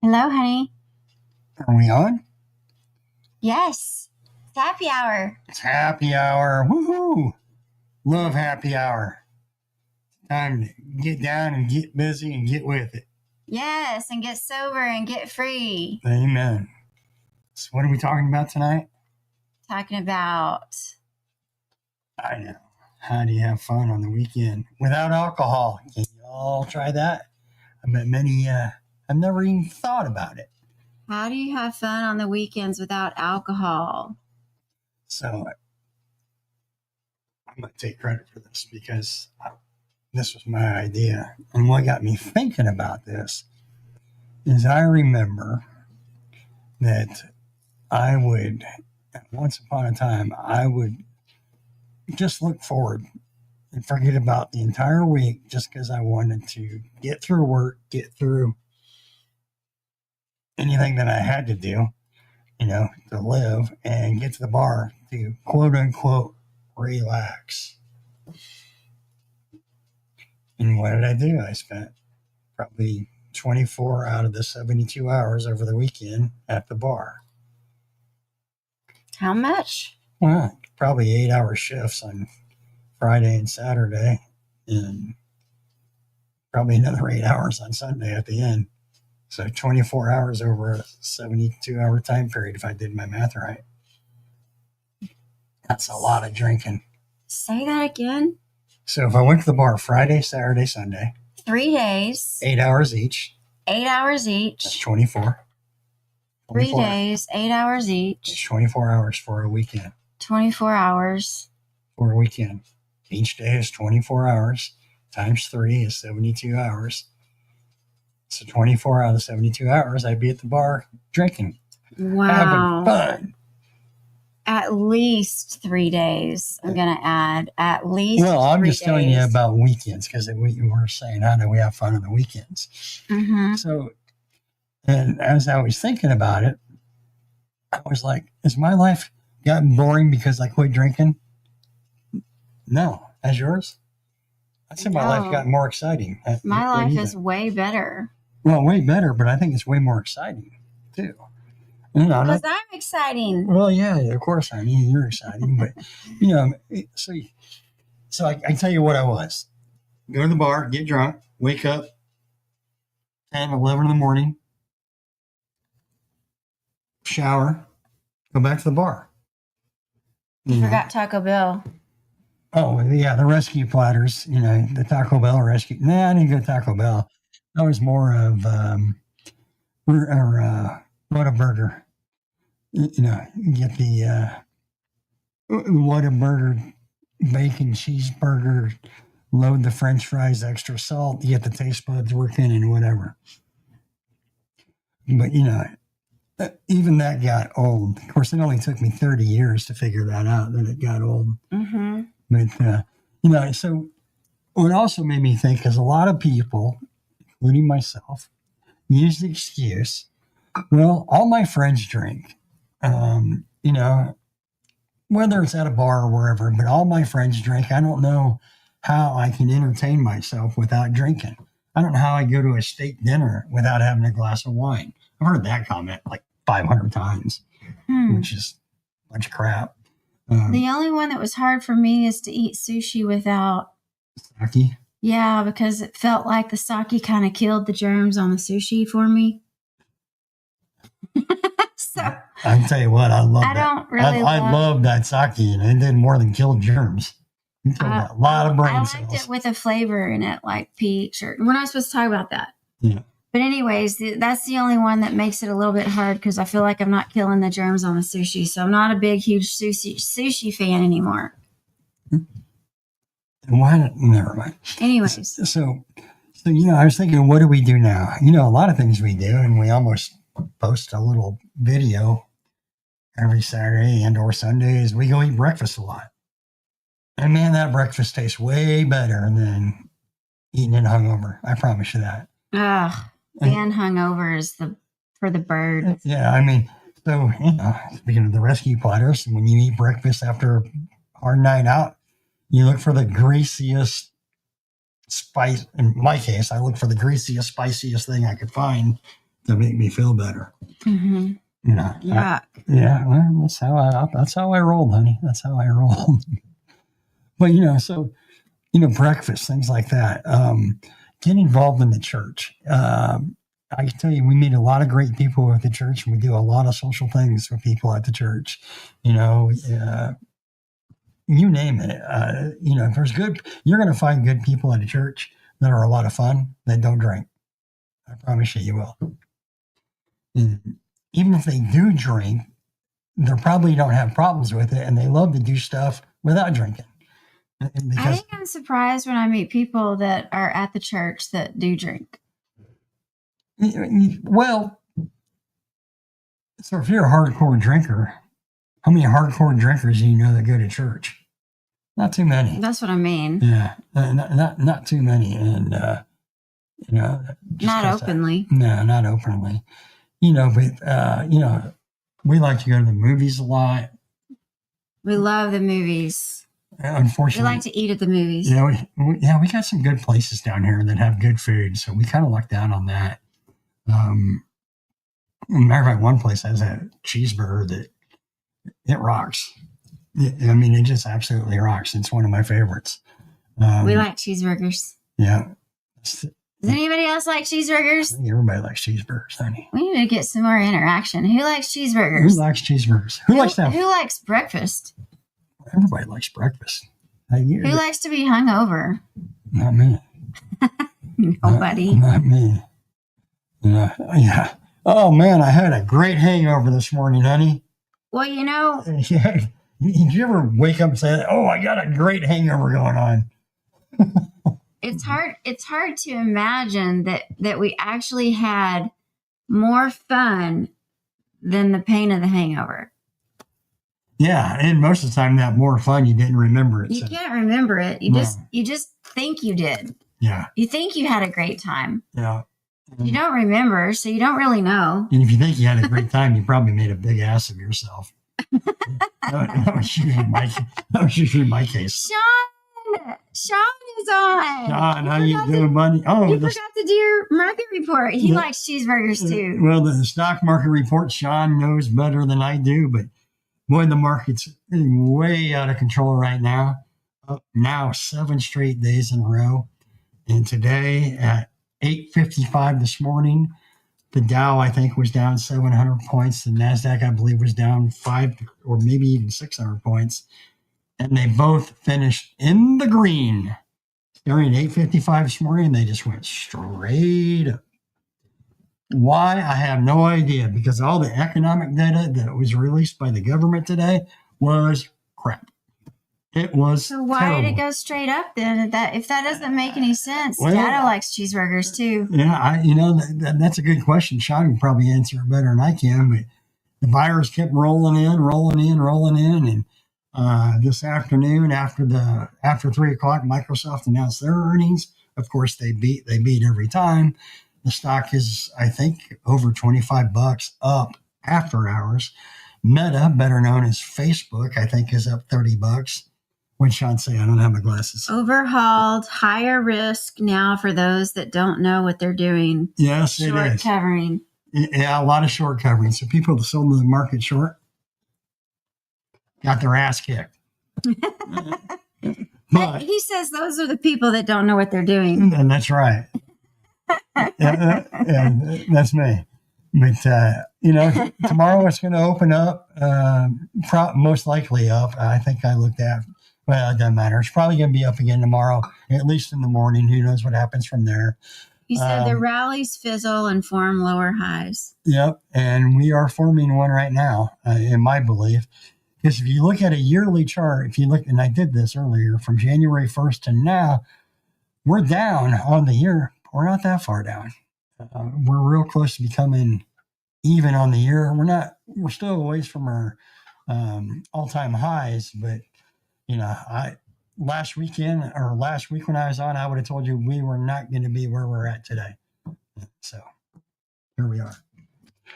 Hello, honey. Are we on? Yes, it's happy hour. It's happy hour. Woohoo! Love happy hour. Time to get down and get busy and get with it. Yes, and get sober and get free. Amen. So what are we talking about tonight? Talking about, I know. How do you have fun on the weekend without alcohol? Can you all try that? I bet many have never even thought about it. how do you have fun on the weekends without alcohol? So I'm going to take credit for this because this was my idea. And what got me thinking about this is I remember that once upon a time, I would just look forward and forget about the entire week just because I wanted to get through work, get through anything that I had to do, to live and get to the bar to quote unquote relax. And what did I do? I spent probably 24 out of the 72 hours over the weekend at the bar. How much? Well, probably 8-hour shifts on Friday and Saturday, and probably another 8 hours on Sunday at the end. So 24 hours over a 72-hour time period, if I did my math right. That's a lot of drinking. Say that again. So if I went to the bar Friday, Saturday, Sunday, 3 days, 8 hours each, 8 hours that's each. 24. 3 days, 8 hours It's each. 24 hours for a weekend. 24 hours. For a weekend. Each day is 24 hours. Times 3 is 72 hours. So 24 out of 72 hours, I'd be at the bar drinking, Wow. having fun. At least 3 days. I'm going to add at least. Well, I'm 3 just telling you days. about weekends because we were saying, how do we have fun on the weekends? Mm-hmm. So, and as I was thinking about it, I was like, has my life gotten boring because I quit drinking? No. Has yours? I'd say my life No. got more exciting. My life is way better. Well, way better, but I think it's way more exciting too. Because I'm exciting. Well, yeah, of course I mean you're exciting, but so I tell you what I was. Go to the bar, get drunk, wake up 10, 11 in the morning, shower, go back to the bar. You forgot Taco Bell. Oh, yeah, the rescue platters, the Taco Bell rescue. Nah, I didn't go to Taco Bell. I was more of Whataburger. Get the Whataburger bacon cheeseburger, load the French fries, extra salt, get the taste buds working and whatever. But, even that got old. Of course, it only took me 30 years to figure that out, that it got old. Mm-hmm. But, so what also made me think is a lot of people, including myself, use the excuse, well, all my friends drink. Whether it's at a bar or wherever, but all my friends drink. I don't know how I can entertain myself without drinking. I don't know how I go to a steak dinner without having a glass of wine. I've heard that comment like 500 times, which is a bunch of crap. The only one that was hard for me is to eat sushi without sake. Yeah, because it felt like the sake kind of killed the germs on the sushi for me. So I can tell you what, I love that. I love that sake, and it did more than kill germs. It killed a lot of brain cells. I liked it with a flavor in it, like peach. Or we're not supposed to talk about that. Yeah. But anyways, that's the only one that makes it a little bit hard because I feel like I'm not killing the germs on the sushi. So I'm not a big, huge sushi fan anymore. Why? Never mind. Anyways. So, I was thinking, what do we do now? A lot of things we do, and we almost post a little video every Saturday and or Sundays. We go eat breakfast a lot. And man, that breakfast tastes way better than eating it hungover. I promise you that. Ugh, being hungover is for the birds. Yeah, I mean, so, speaking of the rescue platters, when you eat breakfast after a hard night out, you look for the greasiest spice. In my case, I look for the greasiest, spiciest thing I could find to make me feel better. Mm-hmm. You know, Yuck. well, that's how I roll, honey. That's how I roll. But so breakfast, things like that. Get involved in the church. I can tell you, we meet a lot of great people at the church, and we do a lot of social things with people at the church. You name it. If there's you're going to find good people at a church that are a lot of fun that don't drink. I promise you will. And even if they do drink, they probably don't have problems with it, and they love to do stuff without drinking. I think I'm surprised when I meet people that are at the church that do drink. Well, so if you're a hardcore drinker, how many hardcore drinkers do you know that go to church? Not too many. That's what I mean. Yeah, not too many, and not openly. No, not openly. But we like to go to the movies a lot. We love the movies. Unfortunately, we like to eat at the movies. We got some good places down here that have good food, so we kind of luck down on that. Matter of fact, one place has a cheeseburger that it rocks. It just absolutely rocks. It's one of my favorites. We like cheeseburgers. Yeah. Does anybody else like cheeseburgers? I think everybody likes cheeseburgers, honey. We need to get some more interaction. Who likes cheeseburgers? Who likes cheeseburgers? Who likes breakfast? Everybody likes breakfast. Who likes to be hungover? Not me. Nobody. Not me. Yeah. Oh, man, I had a great hangover this morning, honey. Well, Yeah. Did you ever wake up and say, "Oh, I got a great hangover going on"? It's hard to imagine that we actually had more fun than the pain of the hangover. Yeah, and most of the time, that more fun, you didn't remember it. You can't remember it. You just think you did. Yeah. You think you had a great time. Yeah. You don't remember, so you don't really know. And if you think you had a great time, you probably made a big ass of yourself. That was usually my case. Sean is on. Sean, how you doing, buddy? Oh, you forgot to do your market report. He likes cheeseburgers too. Well, the stock market report, Sean knows better than I do, but boy, the market's way out of control right now. Now 7 straight days in a row, and today at 8:55 this morning, the Dow, I think, was down 700 points. The NASDAQ, I believe, was down 5 or maybe even 600 points. And they both finished in the green. Starting at 8:55 this morning, they just went straight up. Why? I have no idea, because all the economic data that was released by the government today was crap. It was So why terrible. did it go straight up then? If that doesn't make any sense, Dada likes cheeseburgers too. Yeah, that's a good question. Sean can probably answer it better than I can, but the buyers kept rolling in, and this afternoon after 3:00, Microsoft announced their earnings. Of course, they beat every time. The stock is, I think, over $25 up after hours. Meta, better known as Facebook, I think is up $30. What'd Sean say? I don't have my glasses. Overhauled, higher risk now for those that don't know what they're doing. Yes, it is. Short covering. Yeah, a lot of short covering. So people that sold the market short got their ass kicked. But He says those are the people that don't know what they're doing. And that's right. Yeah, that's me. But, tomorrow it's going to open up, most likely up. I think I looked at, well, it doesn't matter. It's probably going to be up again tomorrow, at least in the morning. Who knows what happens from there. He said the rallies fizzle and form lower highs. Yep. And we are forming one right now, in my belief. Because if you look at a yearly chart, and I did this earlier, from January 1st to now, we're down on the year. We're not that far down. We're real close to becoming even on the year. We're still a ways from our all-time highs, but last week when I was on, I would have told you we were not going to be where we're at today. So here we are.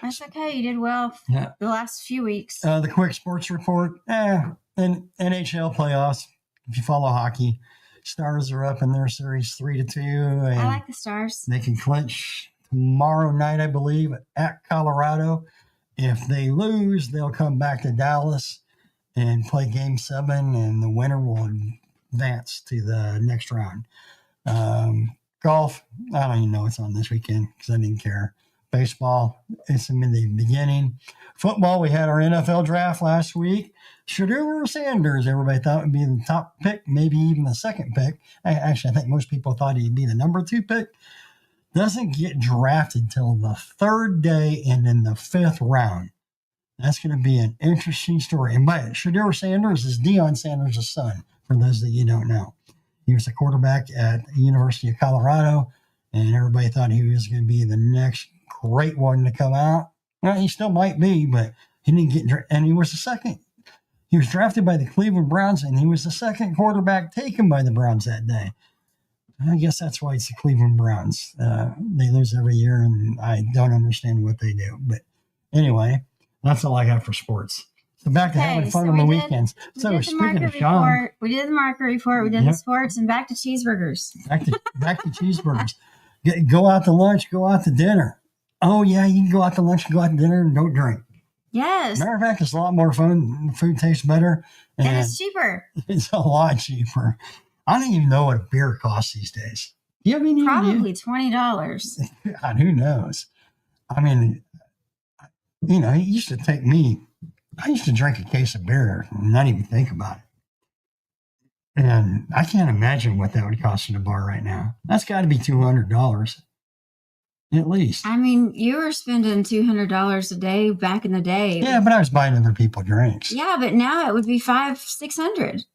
That's okay. You did well the last few weeks. The quick sports report, and NHL playoffs. If you follow hockey, Stars are up in their series 3-2. And I like the Stars. They can clinch tomorrow night, I believe, at Colorado. If they lose, they'll come back to Dallas and play Game 7, and the winner will advance to the next round. Golf, I don't even know what's on this weekend because I didn't care. Baseball, it's in the beginning. Football, we had our NFL draft last week. Shedeur Sanders, everybody thought would be the top pick, maybe even the second pick. Actually, I think most people thought he'd be the number 2 pick. Doesn't get drafted till the 3rd day and in the 5th round. That's going to be an interesting story. And by Shedeur Sanders is Deion Sanders' son, for those that you don't know. He was a quarterback at the University of Colorado, and everybody thought he was going to be the next great one to come out. Well, he still might be, but he didn't get, and he was the second. He was drafted by the Cleveland Browns, and he was the second quarterback taken by the Browns that day. I guess that's why it's the Cleveland Browns. They lose every year, and I don't understand what they do. But anyway, that's all I got for sports. So back to having fun on the weekends. So speaking of Sean, we did the market report, we did the sports, and back to cheeseburgers. Back to cheeseburgers. Go out to lunch, go out to dinner. Oh, yeah, you can go out to lunch and go out to dinner and don't drink. Yes. Matter of fact, it's a lot more fun. The food tastes better. And it's cheaper. It's a lot cheaper. I don't even know what a beer costs these days. Do you have any Probably idea? $20. God, who knows? I mean, you know, it used to take me, I used to drink a case of beer and not even think about it. And I can't imagine what that would cost in a bar right now. That's got to be $200 at least. I mean, you were spending $200 a day back in the day. Yeah, but I was buying other people drinks. Yeah, but now it would be $500-$600.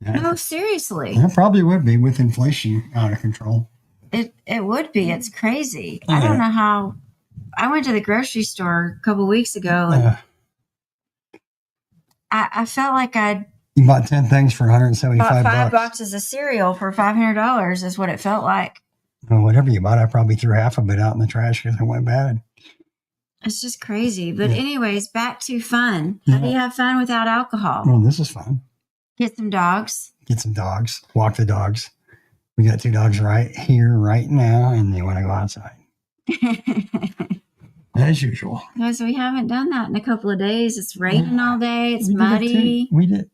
Yeah. No, seriously. It probably would be with inflation out of control. It would be. It's crazy. I don't know how. I went to the grocery store a couple weeks ago, and I felt like you bought 10 things for $175. Bought 5 boxes of cereal for $500 is what it felt like. Well, whatever you bought, I probably threw half of it out in the trash because it went bad. It's just crazy. But anyways, back to fun. How do you have fun without alcohol? Well, this is fun. Get some dogs. Get some dogs. Walk the dogs. We got 2 dogs right here, right now, and they want to go outside. As usual. Because we haven't done that in a couple of days. It's raining all day. It's muddy. We did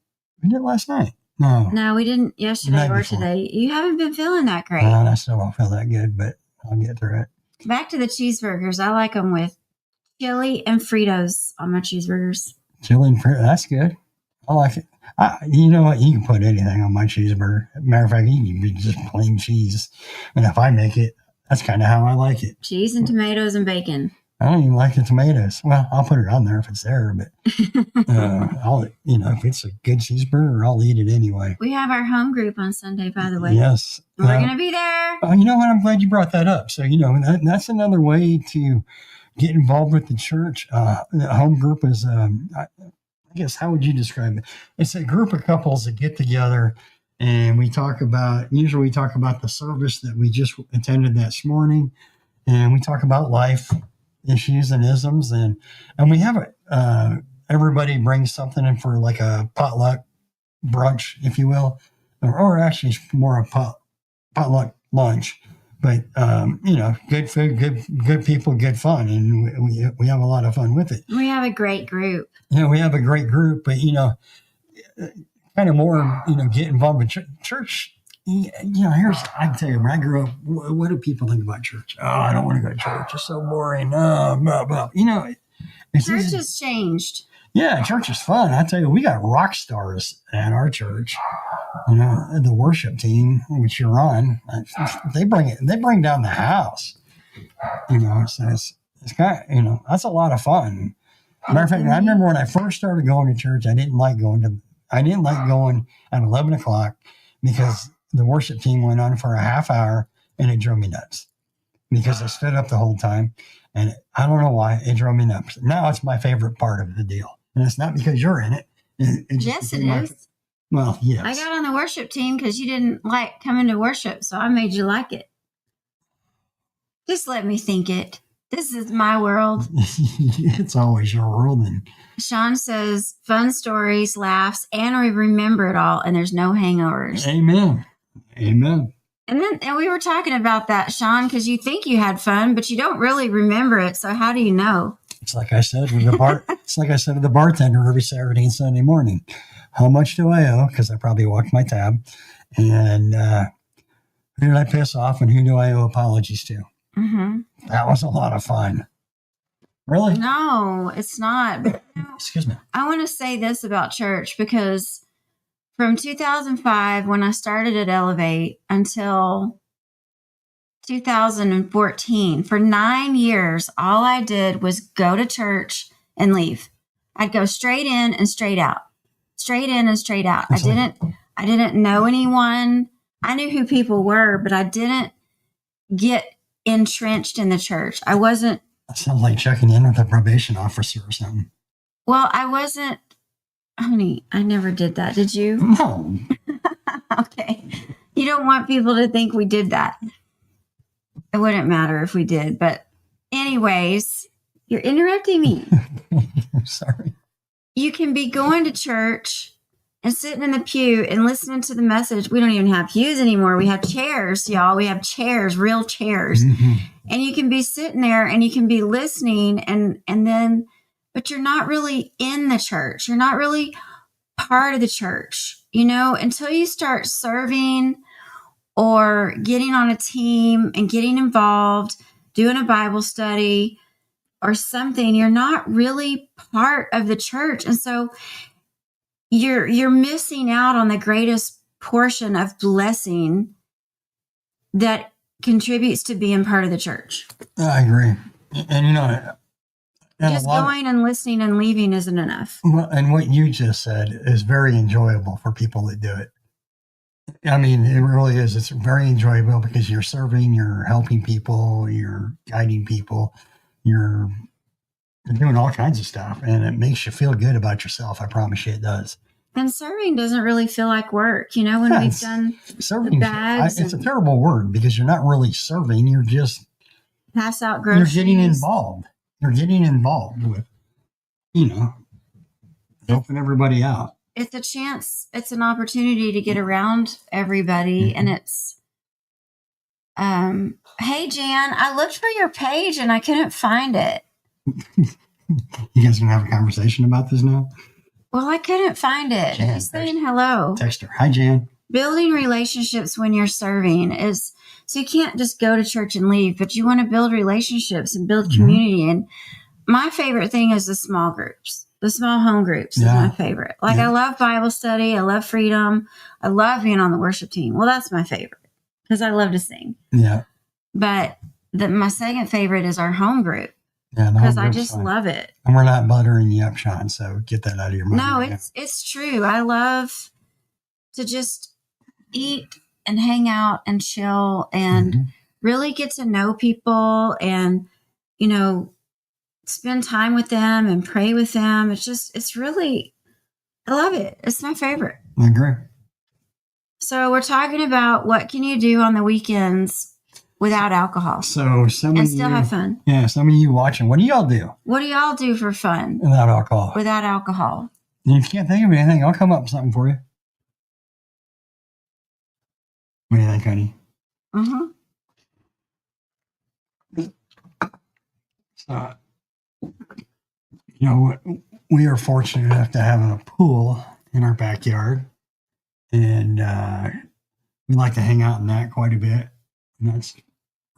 last night. No, we didn't yesterday or today. You haven't been feeling that great. I still don't feel that good, but I'll get through it. Back to the cheeseburgers. I like them with chili and Fritos on my cheeseburgers. Chili and Fritos. That's good. I like it. You know what? You can put anything on my cheeseburger. Matter of fact, you can be just plain cheese. And if I make it, that's kind of how I like it. Cheese and tomatoes and bacon. I don't even like the tomatoes. Well, I'll put it on there if it's there, but if it's a good cheeseburger, I'll eat it anyway. We have our home group on Sunday, by the way. Yes. We're going to be there. You know what? I'm glad you brought that up. So, that's another way to get involved with the church. The home group is, I guess, how would you describe it? It's a group of couples that get together and we talk about the service that we just attended this morning. And we talk about life issues and isms, and we have everybody brings something in for like a potluck brunch, if you will, or actually more a potluck lunch. But good food, good people, good fun, and we have a lot of fun with it. We have a great group. We have a great group, but kind of more get involved with church. I can tell you, when I grew up, what do people think about church? Oh, I don't want to go to church. It's so boring. Blah, blah. Church has changed. Yeah, church is fun. I tell you, we got rock stars at our church. The worship team, which you're on, they bring down the house. So it's kind of, that's a lot of fun. Matter of fact, I remember when I first started going to church, I didn't like going at 11 o'clock because the worship team went on for a half hour and it drove me nuts because I stood up the whole time. And I don't know why it drove me nuts. Now it's my favorite part of the deal. And it's not because you're in it. Yes, it is. Well, yes. I got on the worship team because you didn't like coming to worship. So I made you like it. Just let me think it. This is my world. It's always your world. And Sean says, fun stories, laughs, and we remember it all, and there's no hangovers. Amen. And we were talking about that, Sean, because you think you had fun, but you don't really remember it. So how do you know? It's like I said with the bar. It's like I said to the bartender every Saturday and Sunday morning. How much do I owe? Because I probably walked my tab. And who did I piss off, and who do I owe apologies to? Mm-hmm. That was a lot of fun. Really? No, it's not. But, Excuse me. I want to say this about church, because from 2005, when I started at Elevate, until 2014, for 9 years, all I did was go to church and leave. I'd go straight in and straight out, straight in and straight out. I didn't know anyone. I knew who people were, but I didn't get entrenched in the church. I wasn't. That sounds like checking in with a probation officer or something. Well, I wasn't. Honey, I never did that. Did you? No. Okay. You don't want people to think we did that. It wouldn't matter if we did. But anyways, you're interrupting me. I'm sorry. You can be going to church and sitting in the pew and listening to the message. We don't even have pews anymore. We have chairs, y'all. We have chairs, real chairs. Mm-hmm. And you can be sitting there and you can be listening and then, but you're not really in the church. You're not really part of the church, until you start serving or getting on a team and getting involved, doing a Bible study or something. You're not really part of the church. And so you're missing out on the greatest portion of blessing that contributes to being part of the church. I agree. And just going and listening and leaving isn't enough. And what you just said is very enjoyable for people that do it. I mean, it really is. It's very enjoyable because you're serving, you're helping people, you're guiding people, you're doing all kinds of stuff, and it makes you feel good about yourself. I promise you it does. And serving doesn't really feel like work, when we've done serving. The bags. It's a terrible word because you're not really serving. You're just pass out groceries. You're getting involved. You're getting involved with, helping everybody out. It's a chance. It's an opportunity to get around everybody. Mm-hmm. And it's, hey, Jan, I looked for your page and I couldn't find it. You guys gonna have a conversation about this now? Well, I couldn't find it. Jan, He's saying hello. Text her. Hi, Jan. Building relationships when you're serving is, so you can't just go to church and leave, but you want to build relationships and build community. Mm-hmm. And my favorite thing is the small groups. The small home groups is my favorite. I love Bible study. I love freedom. I love being on the worship team. Well, that's my favorite because I love to sing. Yeah. But my second favorite is our home group. Yeah, because I just love it. And we're not buttering you up, Sean, so get that out of your mind. No, it's true. I love to just eat and hang out and chill and really get to know people and, spend time with them and pray with them. It's really, I love it. It's my favorite. I agree. So we're talking about what can you do on the weekends without alcohol. So and still have fun. Yeah, some of you watching, what do y'all do? What do y'all do for fun? Without alcohol. Without alcohol. And if you can't think of anything, I'll come up with something for you. What do you think, honey? So, we are fortunate enough to have a pool in our backyard. And we like to hang out in that quite a bit. And that's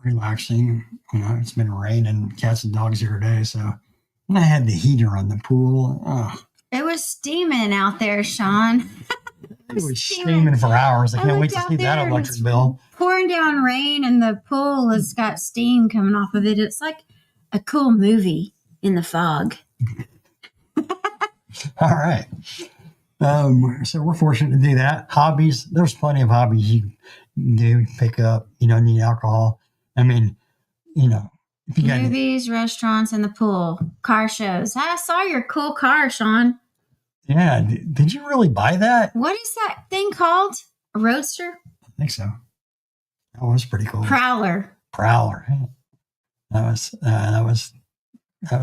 relaxing. It's been raining cats and dogs here today. So, and I had the heater on the pool. Oh. It was steaming out there, Sean. It was steaming for hours. I can't wait to see that electric bill. Pouring down rain and the pool has got steam coming off of it. It's like a cool movie in the fog. All right. So we're fortunate to do that. Hobbies. There's plenty of hobbies you can do, pick up. You don't need alcohol. I mean, if you got movies, restaurants, and the pool, car shows. I saw your cool car, Sean. Yeah. Did you really buy that? What is that thing called? A Roadster? I think so. That was pretty cool. Prowler. That was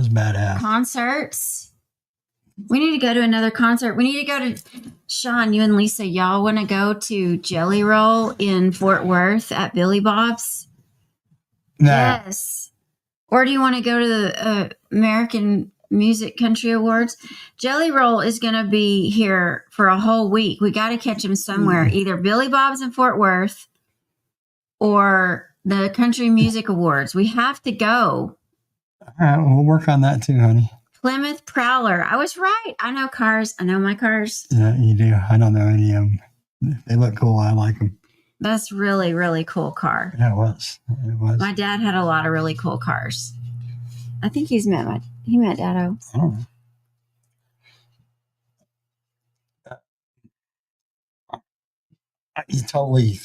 badass. Concerts. We need to go to another concert. We need to go to Sean, you and Lisa. Y'all want to go to Jelly Roll in Fort Worth at Billy Bob's? No. Yes. Or do you want to go to the American Music Country Awards? Jelly Roll is going to be here for a whole week. We got to catch him somewhere, either Billy Bob's in Fort Worth or the Country Music Awards. We have to go. All right, we'll work on that too, honey. Plymouth Prowler. I was right. I know cars. I know my cars. Yeah, you do. I don't know any of them. They look cool. I like them. That's really, really cool car. Yeah, it was. It was. My dad had a lot of really cool cars. I think he met Dado. I don't know. You totally.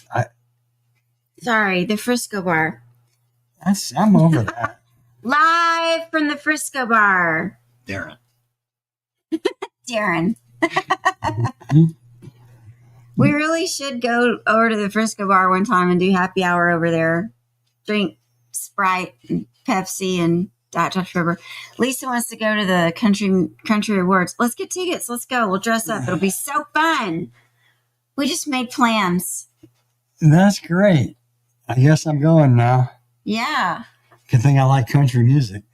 Sorry, the Frisco Bar. I'm over that. Live from the Frisco Bar. Darren. We really should go over to the Frisco Bar one time and do happy hour over there. Drink Sprite and Pepsi and Dr. Pepper. Lisa wants to go to the country awards. Let's get tickets. Let's go. We'll dress up. It'll be so fun. We just made plans. That's great. I guess I'm going now. Yeah. Good thing I like country music.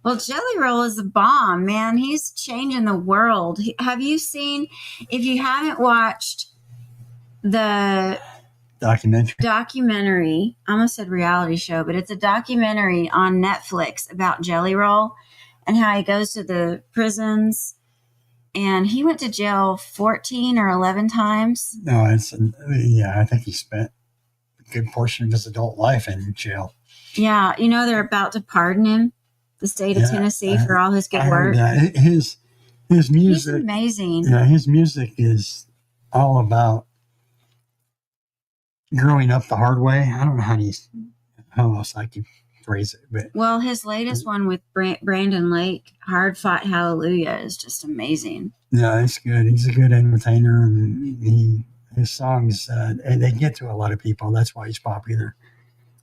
Well, Jelly Roll is a bomb, man. He's changing the world. Have you seen, if you haven't watched the documentary, I almost said reality show, but it's a documentary on Netflix about Jelly Roll and how he goes to the prisons. And he went to jail 14 or 11 times. No, I think he spent a good portion of his adult life in jail. Yeah, they're about to pardon him, the state of Tennessee, for all his good work. His music, he's amazing. Yeah, his music is all about growing up the hard way. I don't know how else I can phrase it, but well, his latest one with Brandon Lake, "Hard Fought Hallelujah," is just amazing. Yeah, it's good. He's a good entertainer, and his songs they get to a lot of people. That's why he's popular.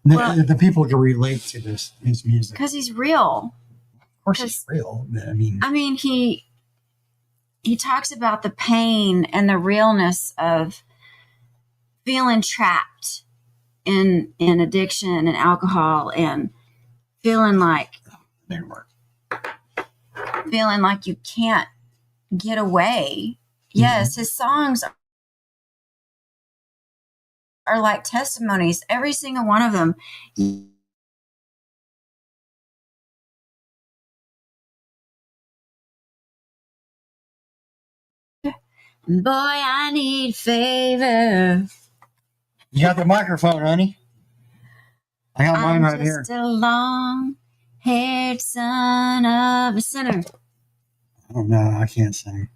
The people can relate to his music because he's real. Of course, he's real. I mean, he talks about the pain and the realness of feeling trapped in addiction and alcohol, and feeling like you can't get away. Mm-hmm. Yes, his songs are like testimonies, every single one of them. Boy, I need favor. You got the microphone, honey. I got mine right here. Just a long-haired son of a sinner. I don't know. I can't sing.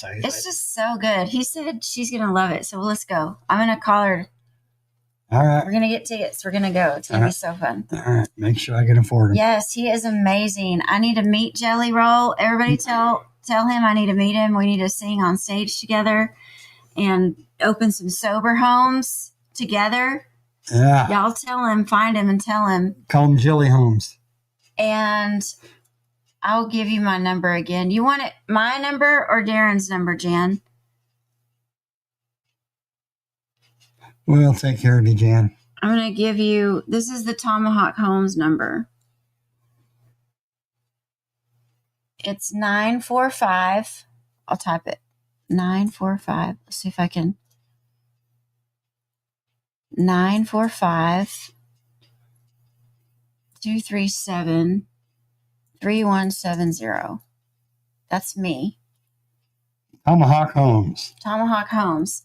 It's just so good. He said she's going to love it. So let's go. I'm going to call her. All right. We're going to get tickets. We're going to go. It's going to be so fun. All right. Make sure I can afford it. Yes, he is amazing. I need to meet Jelly Roll. Everybody tell him I need to meet him. We need to sing on stage together and open some sober homes together. Yeah. Y'all find him and tell him. Call him Jelly Holmes. And I'll give you my number again. You want it, my number or Darren's number, Jan? We'll take care of you, Jan. I'm going to give you, this is the Tomahawk Homes number. It's 945. I'll type it. 945. Let's see if I can. 945 237 3170. That's me. Tomahawk Homes. Tomahawk Homes.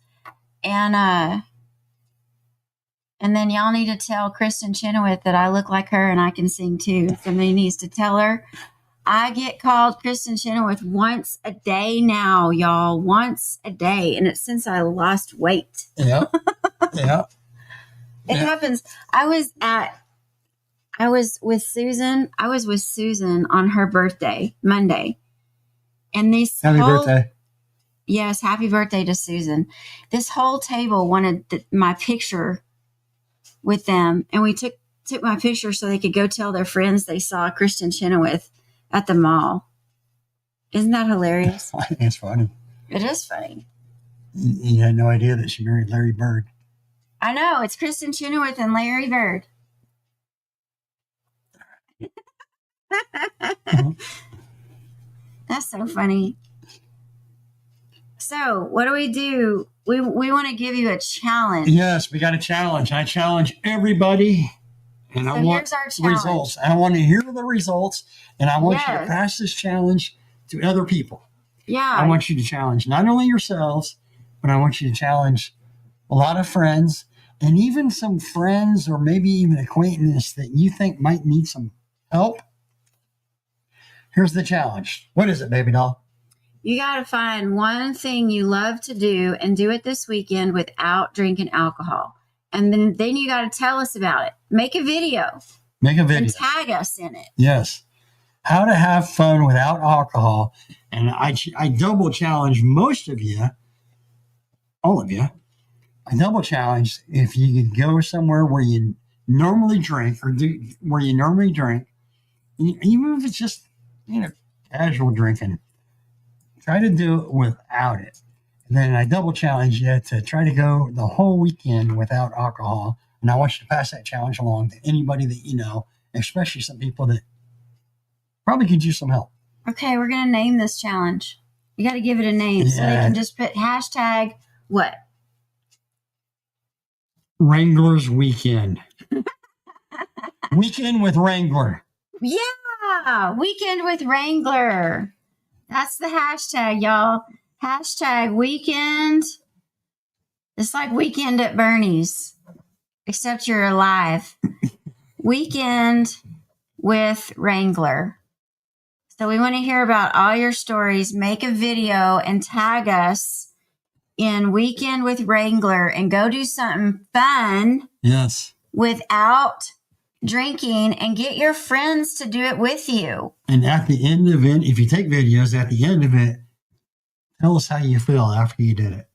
And then y'all need to tell Kristen Chenoweth that I look like her and I can sing too. Somebody needs to tell her. I get called Kristen Chenoweth once a day now, y'all. Once a day. And it's since I lost weight. Yeah. Yeah. It happens. I was with Susan on her birthday, Monday. And Happy birthday. Yes, happy birthday to Susan. This whole table wanted my picture with them. And we took my picture so they could go tell their friends they saw Kristen Chenoweth at the mall. Isn't that hilarious? It's funny. It is funny. You had no idea that she married Larry Bird. I know. It's Kristen Chenoweth and Larry Bird. That's so funny. So, what do? We want to give you a challenge. Yes, we got a challenge. I challenge everybody. And So I want here's our challenge. results. I want to hear the results. And I want you to Yes. pass this challenge to other people. Yeah. I want you to challenge not only yourselves, but I want you to challenge a lot of friends and even some friends or maybe even acquaintances that you think might need some help. Here's the challenge. What is it, baby doll? You got to find one thing you love to do and do it this weekend without drinking alcohol. And then you got to tell us about it. Make a video Make a video. and tag us in it. Yes. How to have fun without alcohol. And I double challenge most of you, all of you. I double challenge if you could go somewhere where you normally drink where you normally drink, even if it's just, casual drinking, try to do it without it. And then I double challenge you to try to go the whole weekend without alcohol. And I want you to pass that challenge along to anybody that you know, especially some people that probably could use some help. Okay, we're going to name this challenge. You got to give it a name so they Yeah. can just put hashtag what? Wrangler's Weekend. Weekend with Wrangler. Yeah, weekend with Wrangler. That's the hashtag, y'all. Hashtag weekend. It's like weekend at Bernie's, except you're alive. Weekend with Wrangler. So we want to hear about all your stories. Make a video and tag us in Weekend with Wrangler and go do something fun Yes. without drinking and get your friends to do it with you. And at the end of it, if you take videos, at the end of it, tell us how you feel after you did it.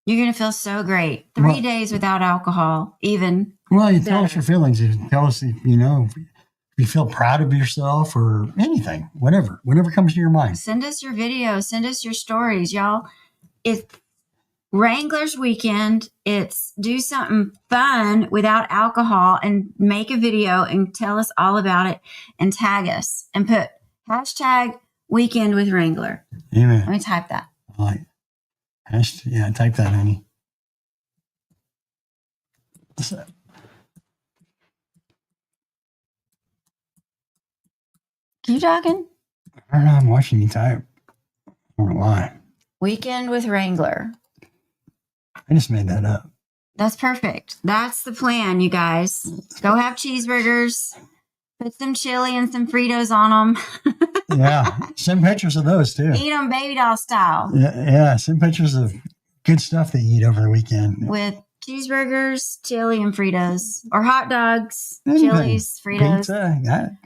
You're going to feel so great. 3 Well- days without alcohol, even. Well, you tell us Better. your feelings. You tell us if if you feel proud of yourself or anything, whatever comes to your mind. Send us your videos. Send us your stories, y'all. It's Wrangler's Weekend. It's do something fun without alcohol and make a video and tell us all about it and tag us and put hashtag Weekend with Wrangler. Amen. Let me type that. I like it. Yeah, type that, honey. So, You talking? I don't know. I'm watching you type. I don't know why. Weekend with Wrangler. I just made that up. That's perfect. That's the plan, you guys. Go have cheeseburgers. Put some chili and some Fritos on them. Yeah. Send pictures of those too. Eat them baby doll style Yeah. Send pictures of good stuff that you eat over the weekend. with cheeseburgers, chili, and Fritos. Or hot dogs, Anything. chilies, Fritos, Pizza.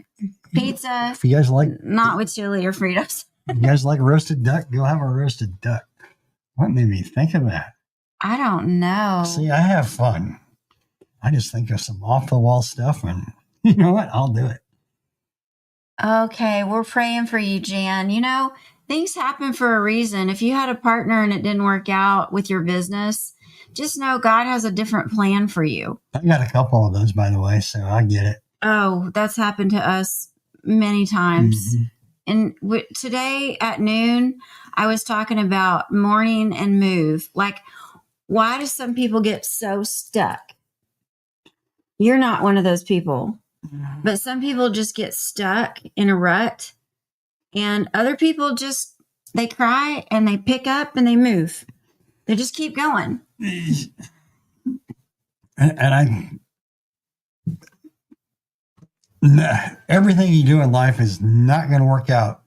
pizza. If you guys like Not with chili or Fritos. you guys like roasted duck, go have a roasted duck. What made me think of that? I don't know. See, I have fun. I just think of some off the wall stuff, and you know what? I'll do it. Okay, we're praying for you, Jan. You know, things happen for a reason. If you had a partner and it didn't work out with your business, just know God has a different plan for you. I got a couple of those, by the way, so I get it. Oh, that's happened to us many times. Mhm. And today at noon, I was talking about mourning and move. Like, why do some people get so stuck? You're not one of those people, but some people just get stuck in a rut, and other people just, they cry and they pick up and they move. They just keep going. And everything you do in life is not going to work out.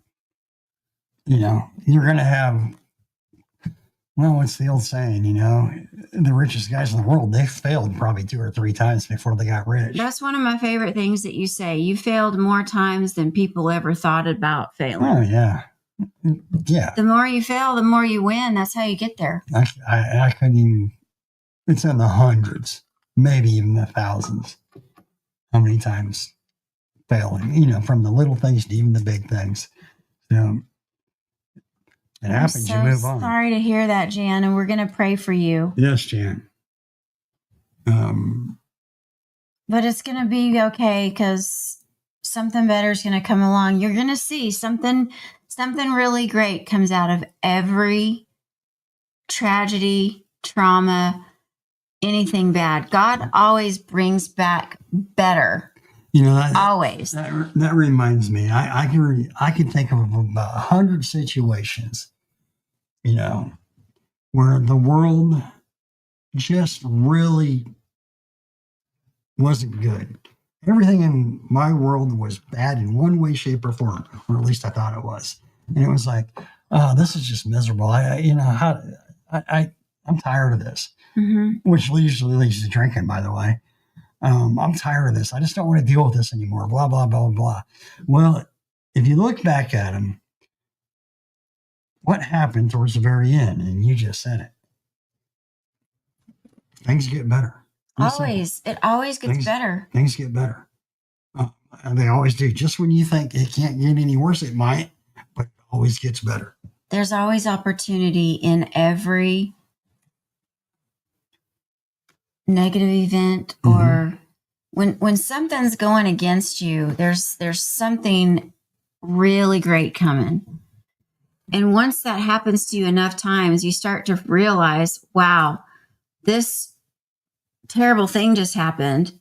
You know, you're going to have, well, what's the old saying? You know, the richest guys in the world, they failed probably 2 or 3 times before they got rich. That's one of my favorite things that you say. You failed more times than people ever thought about failing. Oh, yeah. Yeah. The more you fail, the more you win. That's how you get there. I couldn't even, it's in the hundreds, maybe even the thousands. How many times failing, you know, from the little things to even the big things. So It happens. You move on. Sorry to hear that, Jan, and we're going to pray for you. Yes, Jan. But it's going to be okay because something better is going to come along. You're going to see something really great comes out of every tragedy, trauma, anything bad. God always brings back better. You know, that, always. That reminds me. I can think of about 100 situations, you know, where the world just really wasn't good. Everything in my world was bad in one way, shape, or form, or at least I thought it was. And it was like, oh, this is just miserable. I'm tired of this, which usually leads to drinking, by the way. I'm tired of this. I just don't want to deal with this anymore. Blah, blah, blah, blah. Well, if you look back at them, what happened towards the very end? And you just said it. Things get better. Always. It always gets better. Things get better. And they always do. Just when you think it can't get any worse, it might, but it always gets better. There's always opportunity in every negative event, or when something's going against you, there's something really great coming. And once that happens to you enough times, you start to realize, wow, this terrible thing just happened.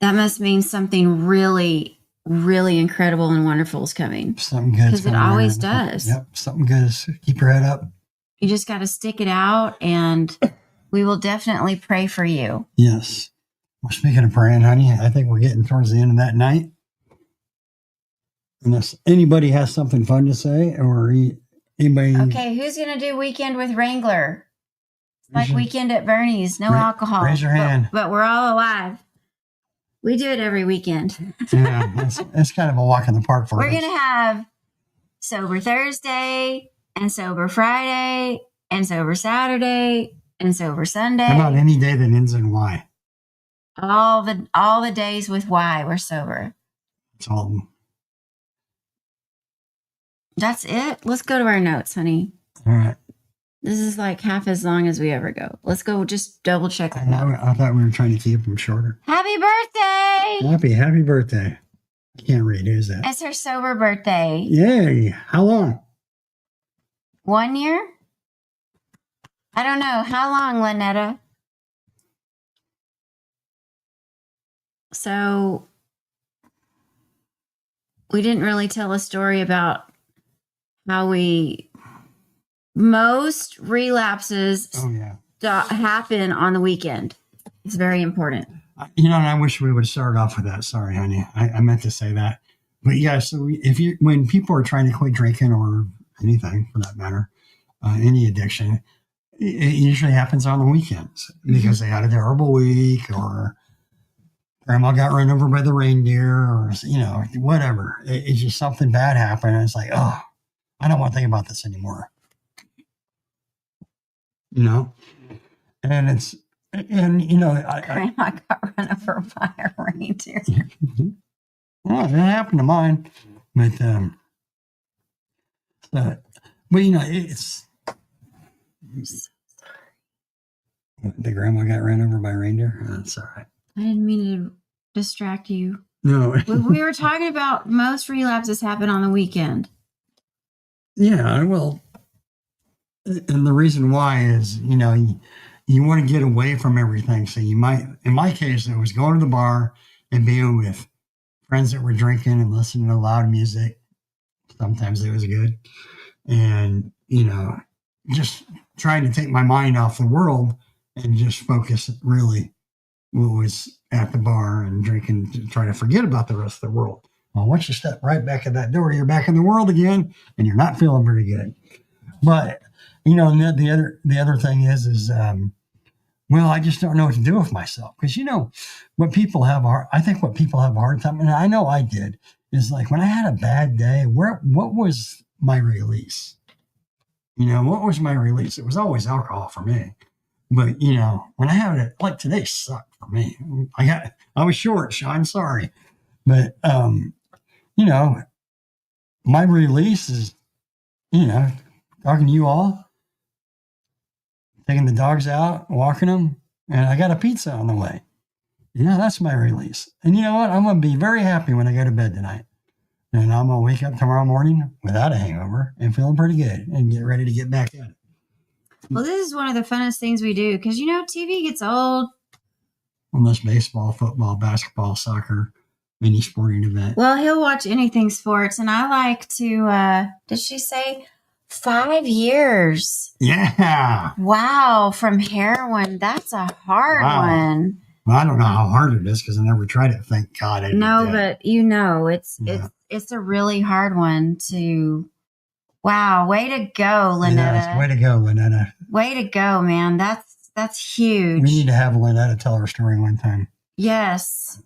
That must mean something really, really incredible and wonderful is coming. Something good. Because it always does. Yep. Something good. Keep your head up. You just got to stick it out, and we will definitely pray for you. Yes. Well, speaking of praying, honey, I think we're getting towards the end of that night. Unless anybody has something fun to say, or anybody. Okay, who's going to do Weekend with Wrangler? Like Weekend at Bernie's, no alcohol. Raise your hand. But we're all alive. We do it every weekend. Yeah, it's kind of a walk in the park for us. We're going to have Sober Thursday, and Sober Friday, and Sober Saturday, and Sober Sunday. How about any day that ends in Y? All the days with Y, we're sober. That's all. That's it. Let's go to our notes, honey. All right. This is like half as long as we ever go. Let's go just double check that. I thought we were trying to keep them shorter. Happy birthday! Happy birthday. I can't read. Who's that? It's her sober birthday. Yay. How long? 1 year? I don't know. How long, Lynetta? So, we didn't really tell a story about how most relapses happen on the weekend. It's very important. You know, and I wish we would have started off with that. Sorry, honey. I meant to say that. But yeah, so when people are trying to quit drinking, or anything for that matter, any addiction, it usually happens on the weekends because they had a terrible week, or grandma got run over by the reindeer, or, whatever. It's just something bad happened. And it's like, oh, I don't want to think about this anymore. And Grandma got run over by a reindeer. Well, it happened to mine, but it's the grandma got ran over by a reindeer. That's all right. I didn't mean to distract you. No, we were talking about most relapses happen on the weekend. Yeah, well, and the reason why is, you want to get away from everything. So you might, in my case, it was going to the bar and being with friends that were drinking and listening to loud music. Sometimes it was good. And, just trying to take my mind off the world and just focus really what was at the bar and drinking, to try to forget about the rest of the world. Well, once you step right back at that door, you're back in the world again, and you're not feeling very good. But, the other thing is I just don't know what to do with myself. Because, what people have I think what people have a hard time, and I know I did, is like when I had a bad day, what was my release? What was my release? It was always alcohol for me. But, when I had it, like today sucked for me. I was short, Sean, sorry. But, my release is, talking to you all, taking the dogs out, walking them, and I got a pizza on the way. That's my release. And you know what? I'm going to be very happy when I go to bed tonight. And I'm going to wake up tomorrow morning without a hangover and feeling pretty good and get ready to get back at it. Well, this is one of the funnest things we do because, TV gets old. Unless baseball, football, basketball, soccer, any sporting event. Well, he'll watch anything sports. And I like to, did she say 5 years? Yeah. Wow. From heroin. That's a hard one. Well, I don't know how hard it is because I never tried it. Thank God. No, but it's a really hard one to. Wow, way to go, Lynetta. Yes, way to go, Lynetta. Way to go, man. That's huge. We need to have Lynetta tell her story one time. Yes.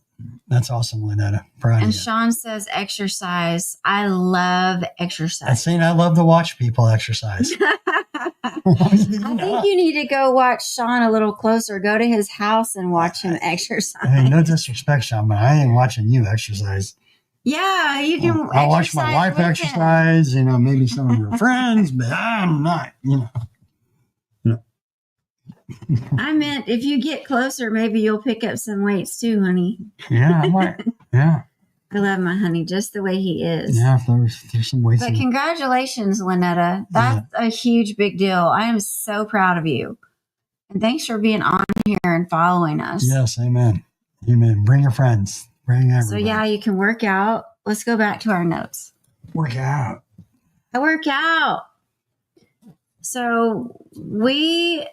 That's awesome, Lynetta. Proud of you. And Sean says exercise. I love exercise. I'm saying I love to watch people exercise. I think you need to go watch Sean a little closer. Go to his house and watch him exercise. I mean, no disrespect, Sean, but I ain't watching you exercise. Yeah, you can. I'll watch my wife exercise, maybe some of your friends, but I'm not, I meant if you get closer, maybe you'll pick up some weights too, honey. Yeah, I might. Yeah. I love my honey just the way he is. Yeah, there's some weights. But congratulations, Lynetta. That's a huge, big deal. I am so proud of you. And thanks for being on here and following us. Yes, amen. Amen. Bring your friends. Bring everybody. So, you can work out. Let's go back to our notes. Work out. I work out. So, we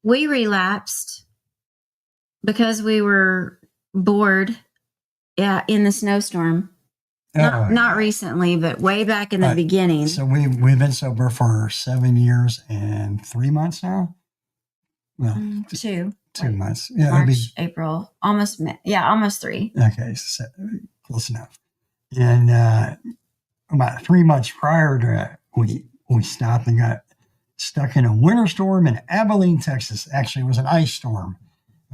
relapsed because we were bored in the snowstorm. Not recently, but way back in the beginning. So we've been sober for 7 years and 3 months now. Well, 2 months. Yeah, March, April, almost 3. Okay, so close enough. And about 3 months prior to that, we stopped and got stuck in a winter storm in Abilene, Texas. Actually, it was an ice storm.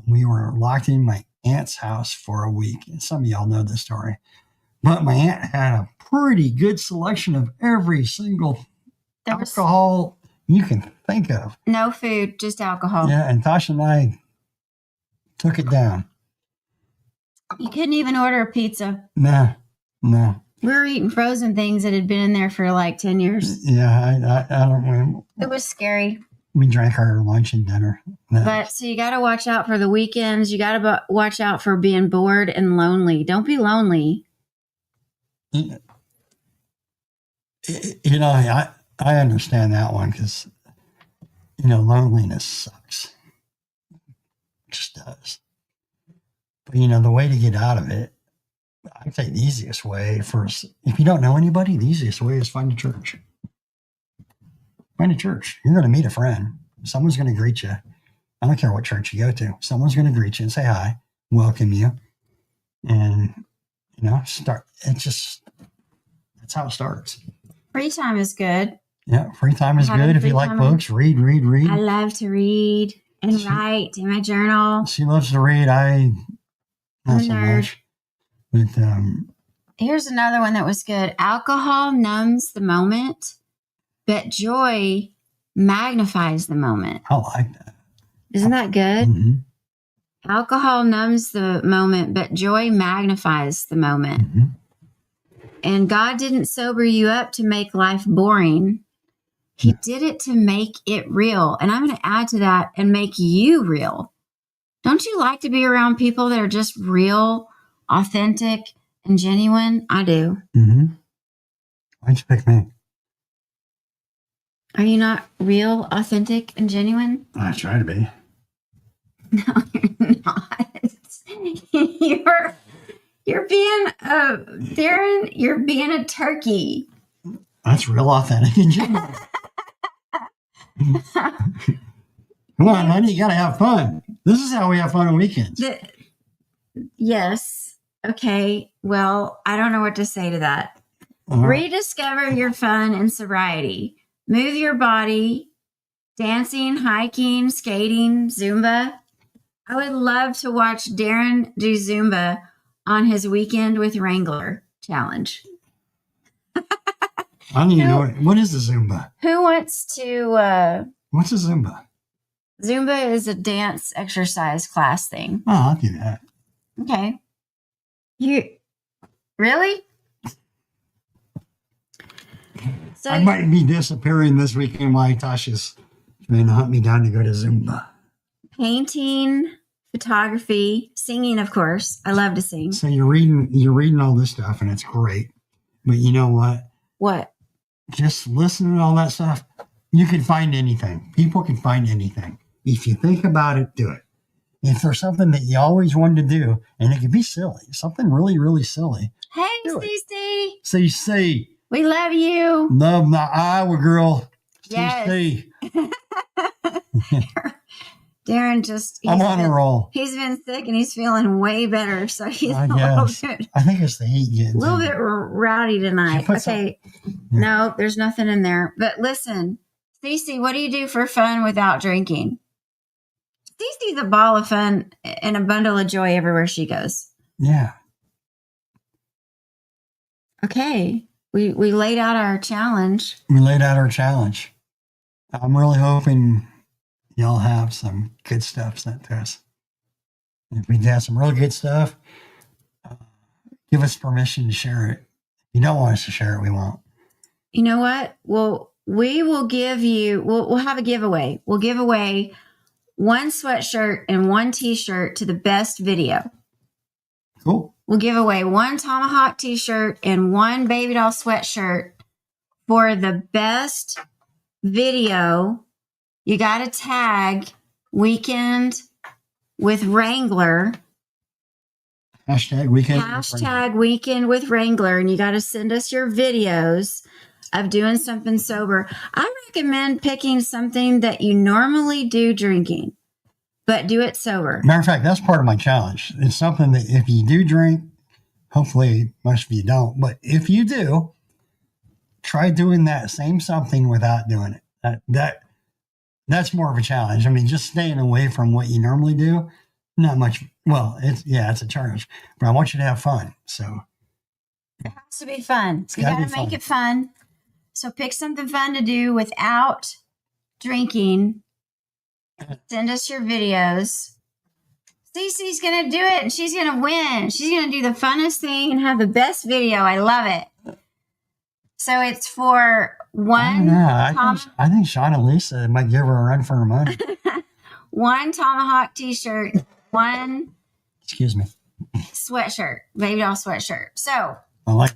We were locked in my aunt's house for a week. And some of y'all know this story. But my aunt had a pretty good selection of every single alcohol you can think of. No food, just alcohol. Yeah, and Tasha and I took it down. You couldn't even order a pizza. No. We were eating frozen things that had been in there for like 10 years. Yeah, I don't. It was scary. We drank our lunch and dinner. No. But so you got to watch out for the weekends. You got to watch out for being bored and lonely. Don't be lonely. I understand that one because, loneliness sucks. It just does. But, the way to get out of it, I'd say the easiest way if you don't know anybody, the easiest way is find a church. Find a church. You're going to meet a friend. Someone's going to greet you. I don't care what church you go to. Someone's going to greet you and say hi, welcome you. And, start. That's how it starts. Free time is good. Yeah, free time is good. If you like books, read. I love to read and write in my journal. She loves to read. Not so much. But here's another one that was good. Alcohol numbs the moment, but joy magnifies the moment. I like that. Isn't that good? Mm-hmm. Alcohol numbs the moment, but joy magnifies the moment. Mm-hmm. And God didn't sober you up to make life boring. He did it to make it real. And I'm going to add to that and make you real. Don't you like to be around people that are just real, authentic, and genuine? I do. Mm-hmm. Why'd you pick me? Are you not real, authentic, and genuine? I try to be. No, you're not. You're being Darren, you're being a turkey. That's real authentic and genuine. Come on, honey, you gotta have fun. This is how we have fun on weekends. Yes. Okay. Well, I don't know what to say to that. Uh-huh. Rediscover your fun in sobriety. Move your body. Dancing, hiking, skating, Zumba. I would love to watch Darren do Zumba on his Weekend with Wrangler challenge. I don't even know what is the Zumba. Who wants to? What's a Zumba? Zumba is a dance exercise class thing. Oh, I'll do that. Okay. You really? So I might be disappearing this weekend while Tasha's trying to hunt me down to go to Zumba. painting, photography, singing, of course. I love to sing. So you're reading all this stuff, and it's great. But you know what? What? Just listening to all that stuff, you can find anything. People can find anything. If you think about it, do it. If there's something that you always wanted to do, and it could be silly, something really, really silly. Hey, Do it. Cece. CC, We love you. love my Iowa girl. Yes. CC. Darren just, I'm on a roll. he's been sick and he's feeling way better. So he's I a little guess. bit, I think it's the heat getting a little to bit rowdy tonight. put Okay. Yeah. No, there's nothing in there. But listen, Cece, what do you do for fun without drinking? Cece's a ball of fun and a bundle of joy everywhere she goes. Yeah. Okay. We laid out our challenge. We laid out our challenge. I'm really hoping y'all have some good stuff sent to us. If we have some really good stuff, give us permission to share it. If you don't want us to share it, we won't. You know what? Well, we will give you, we'll have a giveaway. We'll give away one sweatshirt and one t-shirt to the best video. Cool. We'll give away one Tomahawk t-shirt and one baby doll sweatshirt for the best video. You got to tag Weekend with Wrangler. Hashtag weekend. Hashtag Weekend with Wrangler. And you got to send us your videos of doing something sober. I recommend picking something that you normally do drinking, but do it sober. Matter of fact, that's part of my challenge. It's something that if you do drink, hopefully most of you don't, but if you do, try doing that same something without doing it. That's more of a challenge. I mean, just staying away from what you normally do, not much. Well, it's a challenge, but I want you to have fun. So It has to be fun. You gotta got be to make fun. it fun. So pick something fun to do without drinking. Send us your videos. Cece's going to do it and she's going to win. She's going to do the funnest thing and have the best video. I love it. So it's for I don't one know. I think Sean and Lisa might give her a run for her money. one Tomahawk t-shirt, one Excuse me. sweatshirt, baby doll sweatshirt. So I like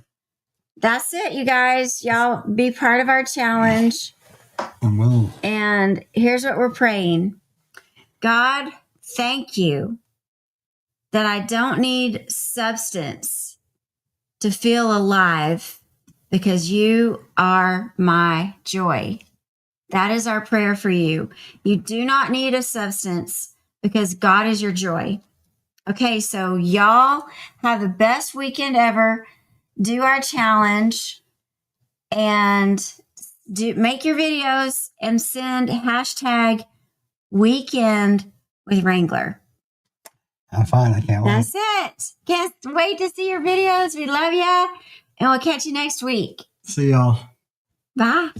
that's it, you guys. Y'all be part of our challenge. and we'll And here's what we're praying. God, thank you that I don't need substance to feel alive because you are my joy. That is our prayer for you. You do not need a substance because God is your joy. Okay, so y'all have the best weekend ever. Do our challenge and make your videos and send hashtag Weekend with Wrangler. have fun. I can't wait. That's it. Can't wait to see your videos. We love you. And we'll catch you next week. See y'all. Bye.